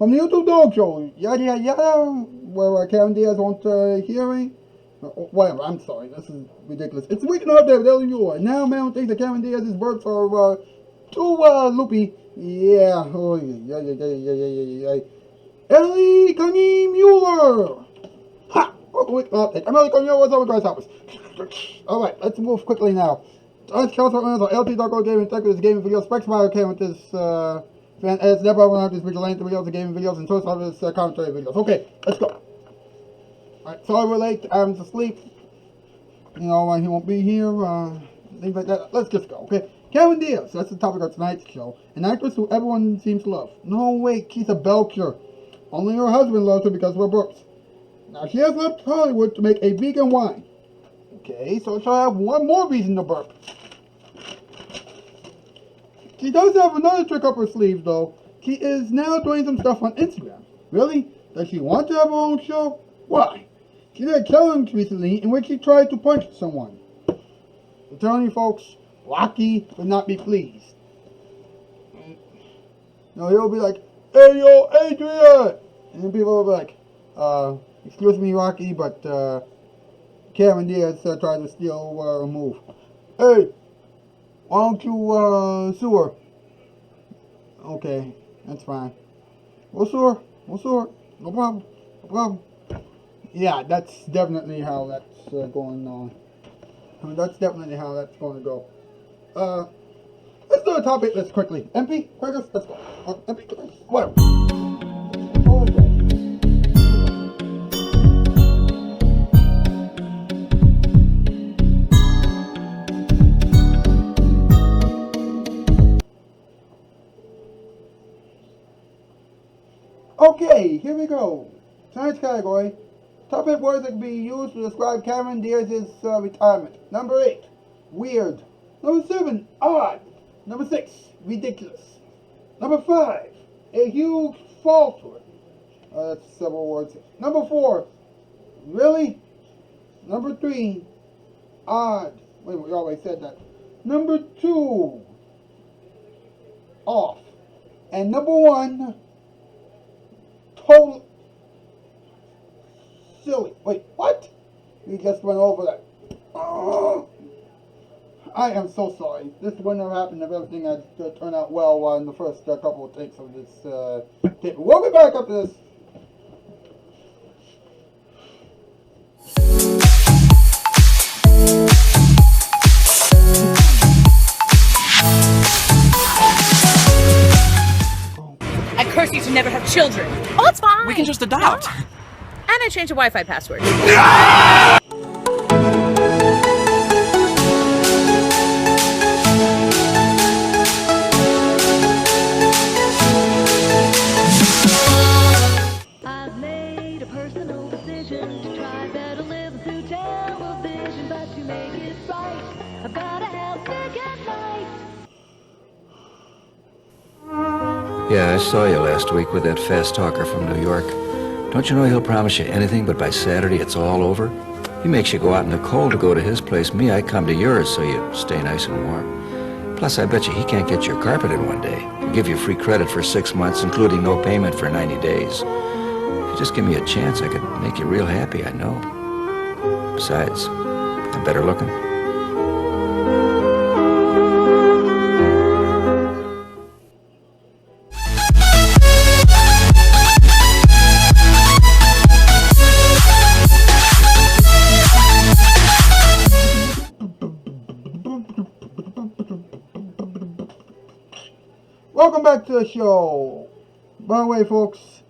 from the YouTube Dog Show, yada yada yada, where Cameron Diaz won't hear me. Whatever, I'm sorry, this is ridiculous. It's a weekend update with LU. And now man thinks that Cameron Diaz's burps are too loopy. Yeah, oh yeah. Ellie Connie Muller! Ha! Welcome update. I'm Ellie Connie Muller, what's up with Bryce Hoppers? Alright, let's move quickly now. Tonight's Chelsea on LT Darko Gaming Tech with this gaming video. Specs by came with this fan as never one of these vigilante videos, the gaming videos, and first of this commentary videos. Okay, let's go. Alright, sorry we're late. Adam's asleep. You know, he won't be here. Things like that. Let's just go, okay? Cameron Diaz, that's the topic of tonight's show. An actress who everyone seems to love. No, wait, she's a belcher. Only her husband loves her because of her burps. Now, she has left Hollywood to make a vegan wine. Okay, so she'll have one more reason to burp. She does have another trick up her sleeve, though. She is now doing some stuff on Instagram. Really? Does she want to have her own show? Why? She did a challenge recently in which she tried to punch someone. I'm telling you folks, Rocky would not be pleased. No, he'll be like, "Hey yo, Adrian!" And then people will be like, excuse me Rocky, but Cameron Diaz tried to steal a move. Hey, why don't you sue her? Okay, that's fine. We'll sue her. No problem. Yeah, that's definitely how that's going on. I mean, that's definitely how that's going to go. Let's do a topic list quickly. MP, quickest, let's go. MP, whatever. Okay, here we go. Tonight's category. Top 8 words that can be used to describe Cameron Diaz's retirement. Number 8, weird. Number 7, odd. Number 6, ridiculous. Number 5, a huge falsehood. That's several words. Number 4, really? Number 3, odd. Wait, we always said that. Number 2, off. And number 1, total silly. Wait, what? We just went over that. Oh, I am so sorry. This wouldn't have happened if everything had turned out well in the first couple of takes of this tape. We'll be back up to this. I curse you to never have children. Oh, it's fine. We can just adopt. No. And I changed the Wi-Fi password. I've made a personal decision to try better live through television, but to make it right, I've gotta have Nick at night. Yeah, I saw you last week with that fast talker from New York. Don't you know he'll promise you anything, but by Saturday it's all over? He makes you go out in the cold to go to his place. Me, I come to yours so you stay nice and warm. Plus, I bet you he can't get your carpet in one day. He'll give you free credit for 6 months, including no payment for 90 days. If you just give me a chance, I could make you real happy, I know. Besides, I'm better looking. Welcome back to the show. By the way, folks,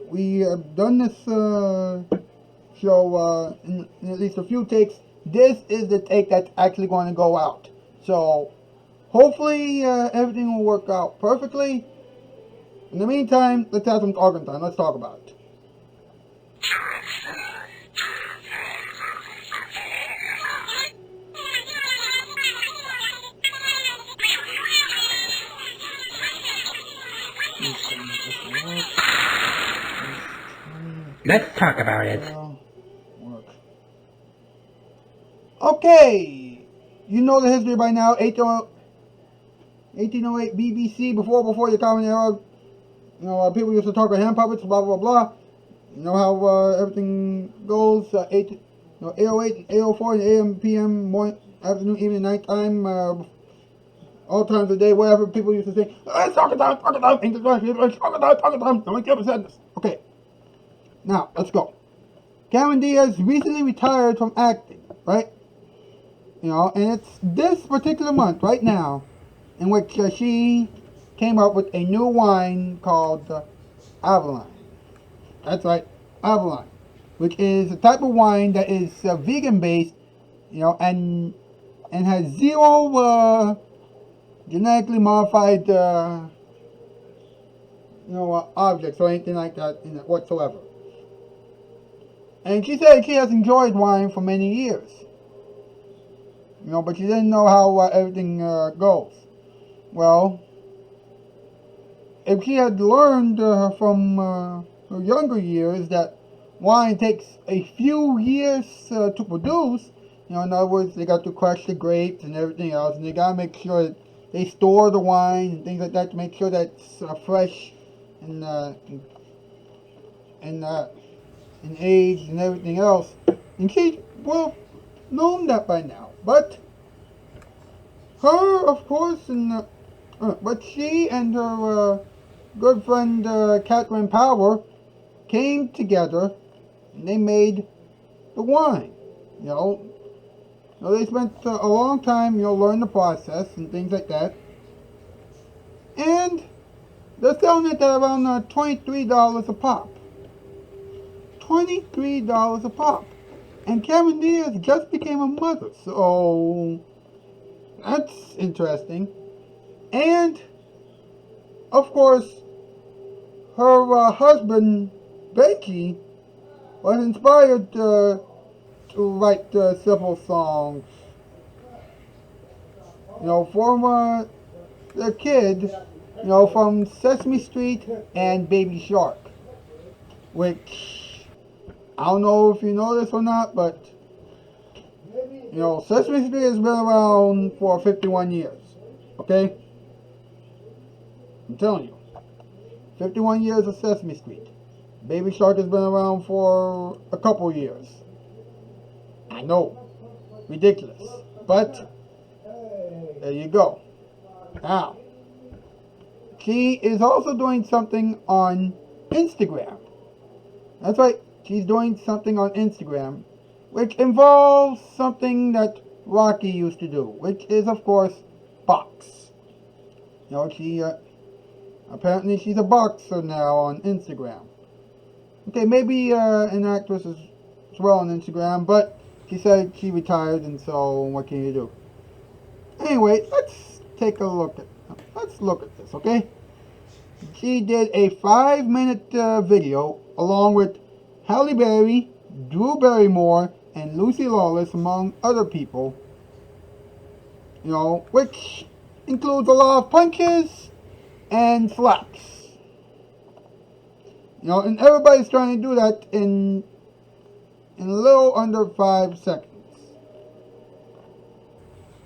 we have done this show in at least a few takes. This is the take that's actually going to go out. So, hopefully everything will work out perfectly. In the meantime, let's have some talking time. Let's talk about it. Let's talk about it. Okay, you know the history by now. 1808 BBC, before the Common Era. You know, people used to talk about hand puppets, blah blah blah. You know how everything goes. 8, you know, 8:08 and 8:04 in the AM, PM, morning, afternoon, evening, nighttime, all times of the day, whatever people used to say. It's talking time, English, talking time. Nobody ever said this. Okay, now let's go. Cameron Diaz recently retired from acting, right? You know, and it's this particular month, right now, in which she came up with a new wine called Avalon. That's right, Avalon, which is a type of wine that is vegan based, you know, and has zero genetically modified, objects or anything like that in it whatsoever. And she said she has enjoyed wine for many years, you know, but she didn't know how everything goes. Well, if she had learned from her younger years that wine takes a few years to produce, you know, in other words, they got to crush the grapes and everything else, and they got to make sure that they store the wine and things like that to make sure that it's fresh and aged and everything else. And she well known that by now, but her, of course, and but she and her good friend Catherine Power came together and they made the wine. You know, they spent a long time, you know, learning the process and things like that. And they're selling it at around $23 a pop. $23 a pop. And Cameron Diaz just became a mother, so that's interesting. And of course, her husband Becky was inspired to write simple songs, you know, for their kid, you know, from Sesame Street and Baby Shark, which I don't know if you know this or not, but you know, Sesame Street has been around for 51 years. Okay, I'm telling you, 51 years of Sesame Street. Baby Shark has been around for a couple years. I know, ridiculous, but there you go. Now, she is also doing something on Instagram. That's right, she's doing something on Instagram, which involves something that Rocky used to do, which is, of course, box. You know, she apparently she's a boxer now on Instagram. Okay, maybe an actress as well on Instagram, but she said she retired, and so what can you do? Anyway, let's look at this, okay? She did a 5-minute video along with Halle Berry, Drew Barrymore, and Lucy Lawless, among other people. You know, which includes a lot of punches and slaps. You know, and everybody's trying to do that in a little under 5 seconds.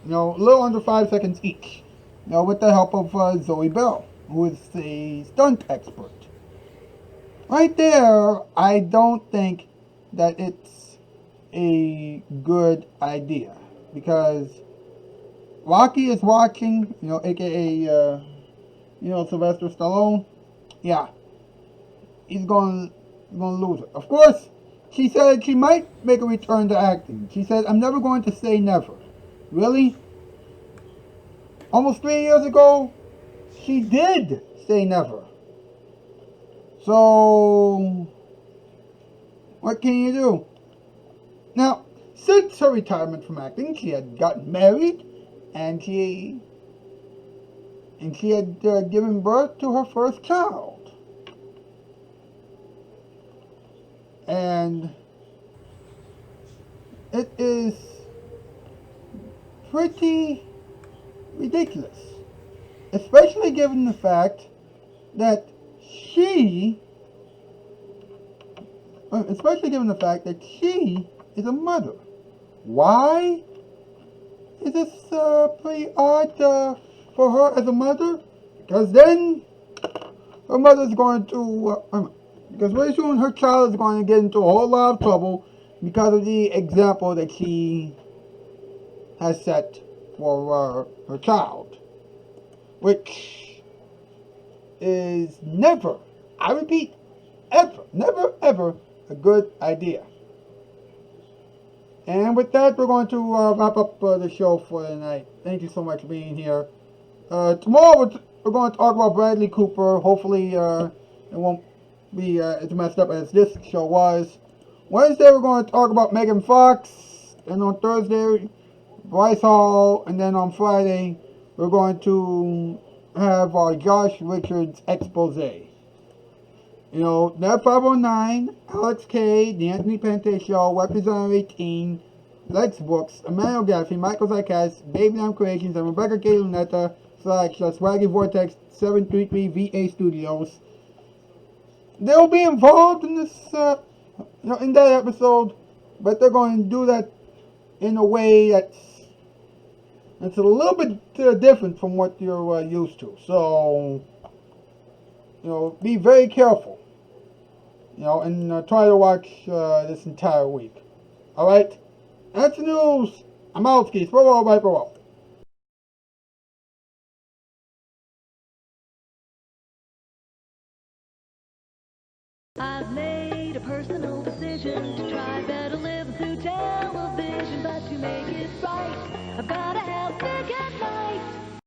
You know, a little under 5 seconds each. You know, with the help of Zoe Bell, who is a stunt expert. Right there, I don't think that it's a good idea, because Rocky is watching, you know, aka Sylvester Stallone. Yeah, he's gonna lose it. Of course, she said she might make a return to acting. She said, "I'm never going to say never." Really? Almost 3 years ago, she did say never. So, what can you do? Now, since her retirement from acting, she had gotten married, and she had given birth to her first child. And it is pretty ridiculous, especially given the fact that she is a mother. Why is this pretty odd for her as a mother? Because then her mother's going to, because very soon her child is going to get into a whole lot of trouble because of the example that she has set for her child, which is never, I repeat, never a good idea. And with that, we're going to wrap up the show for tonight. Thank you so much for being here. Tomorrow, we're going to talk about Bradley Cooper. Hopefully, it won't be as messed up as this show was. Wednesday, we're going to talk about Megan Fox. And on Thursday, Bryce Hall. And then on Friday, we're going to have our Josh Richards expose. You know, Net 509, Alex K, The Anthony Pente Show, Representative 18, Lex Brooks, Emmanuel Gaffey, Michael Zykas, Baby Lamb Creations, and Rebecca K. Lunetta, / Swaggy Vortex 733 VA Studios. They'll be involved in this, in that episode, but they're going to do that in a way that's a little bit different from what you're used to. So, be very careful. And try to watch this entire week. Alright? That's the news. I'm out, skis. Bye. I've made a personal decision to try better.